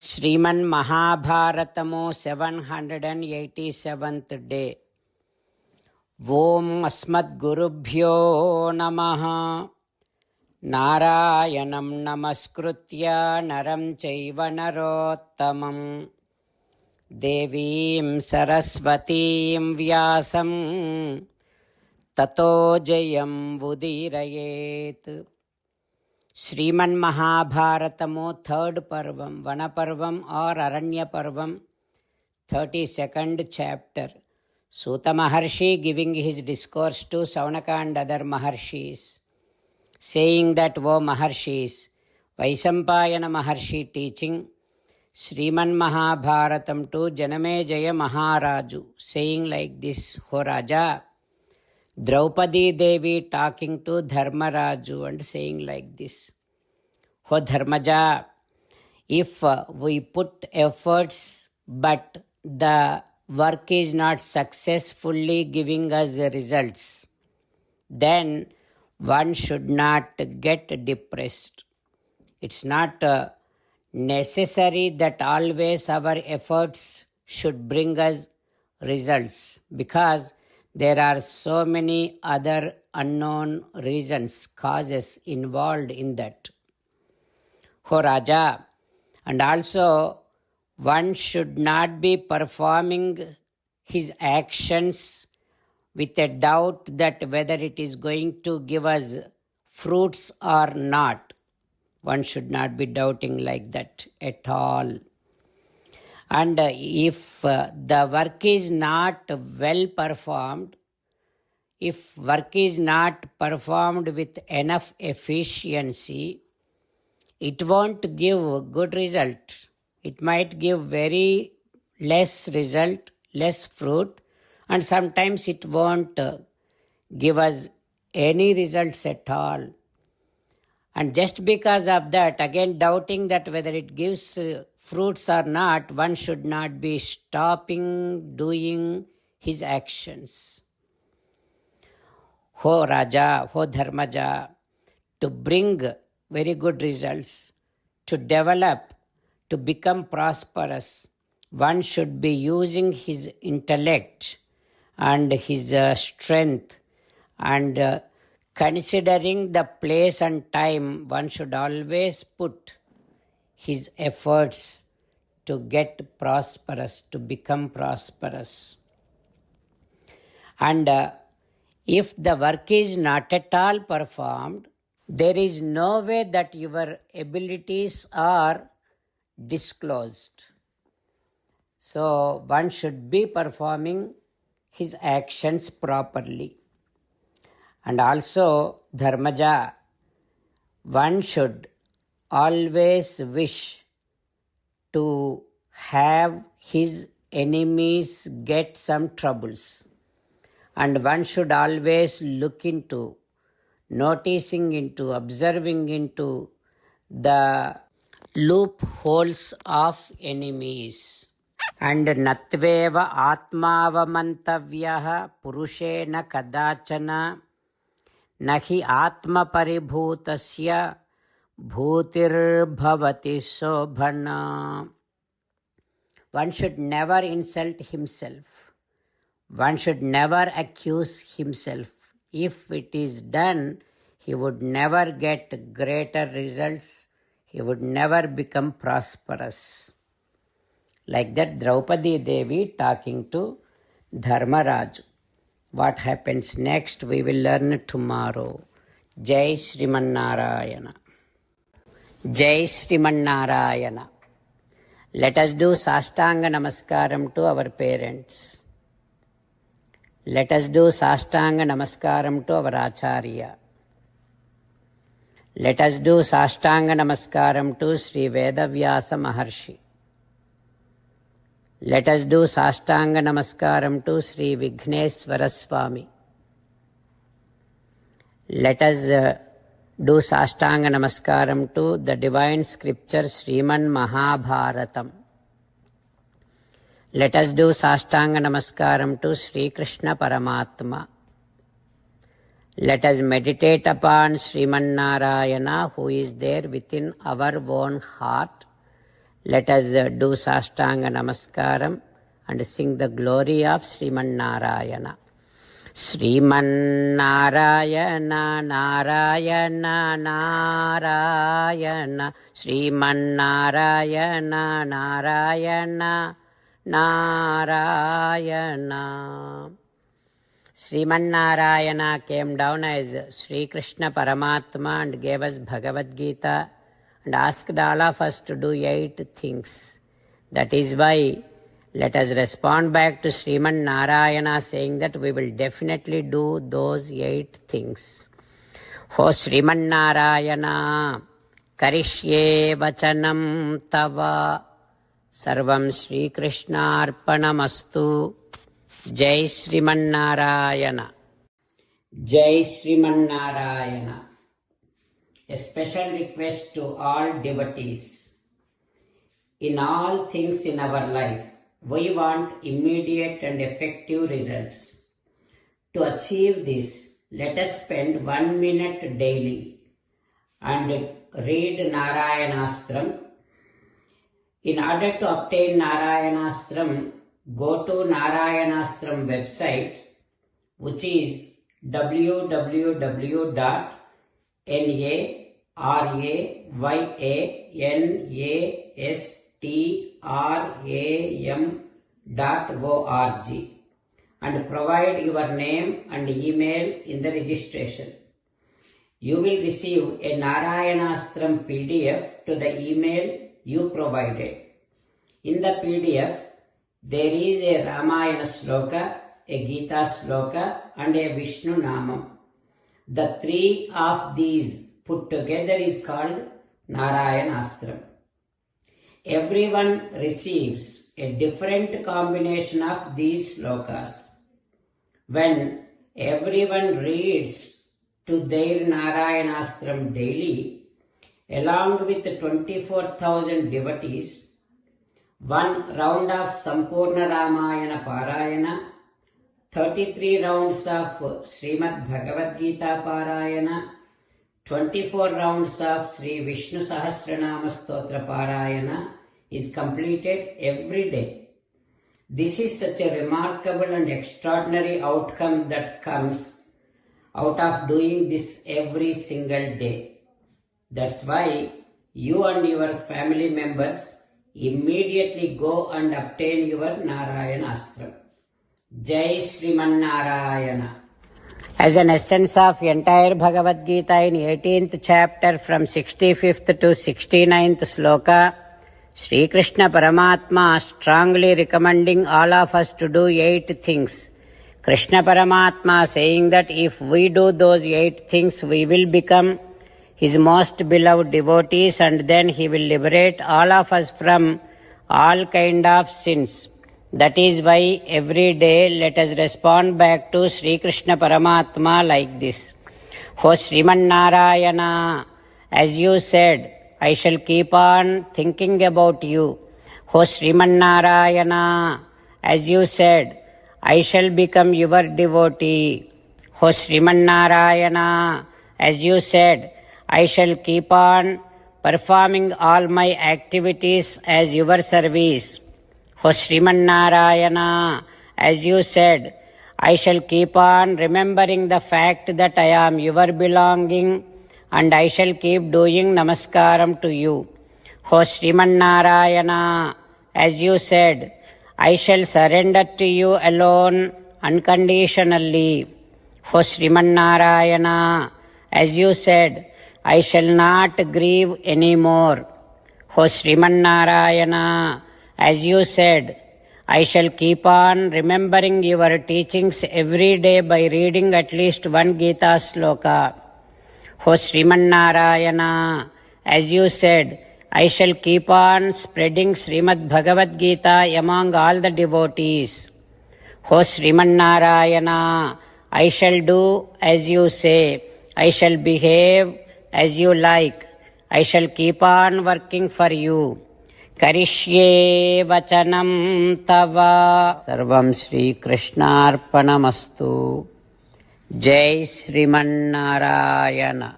Shriman ಮಹಾಭಾರತಮು 787th day. ಓಂ ಅಸ್ಮದ್ಗುರುಭ್ಯೋ ನಮಃ. ನಾರಾಯಣಂ ನಮಸ್ಕೃತ್ಯ ನರಂ ಚೈವ ನರೋತ್ತಮಂ ದೇವೀಂ ಸರಸ್ವತೀಂ ವ್ಯಾಸಂ ತತೋ ಜಯಂ ಉದೀರಯೇತ್. ಶ್ರೀಮನ್ ಮಹಾಭಾರತಮು ಥರ್ಡ್ ಪರ್ವಂ, ವನಪರ್ವಂ ಆರ್ ಅರಣ್ಯ ಪರ್ವಂ, 32nd chapter. Suta Maharshi giving his discourse to Saunaka and other Maharshis, saying that, O Maharshis, Vaisampayana Maharshi teaching Sriman Mahabharatam to Janamejaya Maharaju, saying like this, O Raja. Draupadi Devi talking to Dharmaraju and saying like this, O Dharmaja, if we put efforts but the work is not successfully giving us results, then one should not get depressed. It's not necessary that always our efforts should bring us results, because there are so many other unknown reasons, causes involved in that. O Raja, and also one should not be performing his actions with a doubt that whether it is going to give us fruits or not. One should not be doubting like that at all. And if the work is not well performed, if work is not performed with enough efficiency, it won't give good result. It might give very less result, less fruit, and sometimes it won't give us any results at all. And just because of that, again doubting that whether it gives fruits or not, one should not be stopping doing his actions. O Raja, O Dharmaja, to bring very good results, to develop, to become prosperous, one should be using his intellect and his strength, and considering the place and time, one should always put his efforts to get prosperous, to become prosperous. And if the work is not at all performed, there is no way that your abilities are disclosed. So one should be performing his actions properly. And also, Dharmaja, one should always wish to have his enemies get some troubles. And one should always look into, noticing into, observing into the loopholes of enemies. And natveva atmavamantavyah purushena kadachana nahi atma paribhutasya bhutir bhavati sobhana. One should never insult himself. One should never accuse himself. If it is done, he would never get greater results. He would never become prosperous. Like that, Draupadi Devi talking to Dharmaraju. What happens next, we will learn tomorrow. Jai Sriman Narayana. Jai Sriman Narayana. Let us do Sastanga Namaskaram to our parents. Let us do Sastanga Namaskaram to our Acharya. Let us do Sastanga Namaskaram to Sri Vedavyasa Maharshi. Let us do Sastanga Namaskaram to Sri Vigneswara Swami. Let us do Sastanga Namaskaram to the divine scripture Sriman Mahabharatam. Let us do Sastanga Namaskaram to Sri Krishna Paramatma. Let us meditate upon Sriman Narayana, who is there within our own heart. Let us do Sastanga Namaskaram and sing the glory of Sriman Narayana. Sriman Narayana, Narayana, Narayana, Sriman Narayana, Narayana, Narayana. Sriman Narayana came down as Sri Krishna Paramatma and gave us Bhagavad Gita and asked all of us to do 8 things. That is why let us respond back to Sriman Narayana saying that we will definitely do those 8 things. For Sriman Narayana, Karishye Vachanam Tava, Sarvam Sri Krishna Arpanamastu. Jai Sriman Narayana. Jai Sriman Narayana. A special request to all devotees. In all things in our life, we want immediate and effective results. To achieve this, let us spend 1 minute daily and read Narayanastram. In order to obtain Narayanastram, go to Narayanastram website, which is www.narayanastram.org, and provide your name and email in the registration. You will receive a Narayanastram PDF to the email you provided. In the PDF, there is a Ramayana Sloka, a Gita Sloka, and a Vishnu Namam. The 3 of these put together is called Narayanastram. Everyone receives a different combination of these slokas. When everyone reads to their Narayanastram daily, along with 24,000 devotees, 1 round of Sampurna Ramayana Parayana, 33 rounds of Srimad Bhagavad Gita Parayana, 24 rounds of Sri Vishnu Sahasranama Stotra Parayana is completed every day. This is such a remarkable and extraordinary outcome that comes out of doing this every single day. That's why you and your family members immediately go and obtain your Narayanastram. Jai Sriman Narayana. As an essence of entire Bhagavad Gita in 18th chapter from 65th to 69th sloka, Sri Krishna Paramatma strongly recommending all of us to do 8 things. Krishna Paramatma saying that if we do those 8 things, we will become His most beloved devotees, and then He will liberate all of us from all kind of sins. That is why every day let us respond back to Sri Krishna Paramatma like this. O Sriman Narayana, as you said, I shall keep on thinking about you. O Sriman Narayana, as you said, I shall become your devotee. O Sriman Narayana, as you said, I shall keep on performing all my activities as your service. O Sriman Narayana, as you said, I shall keep on remembering the fact that I am your belonging, and I shall keep doing namaskaram to you. O Sriman Narayana, as you said, I shall surrender to you alone unconditionally. O Sriman Narayana, as you said, I shall not grieve anymore. O Sriman Narayana, as you said, I shall keep on remembering your teachings every day by reading at least 1 Gita sloka. O Sriman Narayana, as you said, I shall keep on spreading Srimad Bhagavad Gita among all the devotees. O Sriman Narayana, I shall do as you say. I shall behave as you like. I shall keep on working for you. Karishye Vachanam Tava. Sarvam Sri Krishnarpanamastu. Jai Sriman Narayana.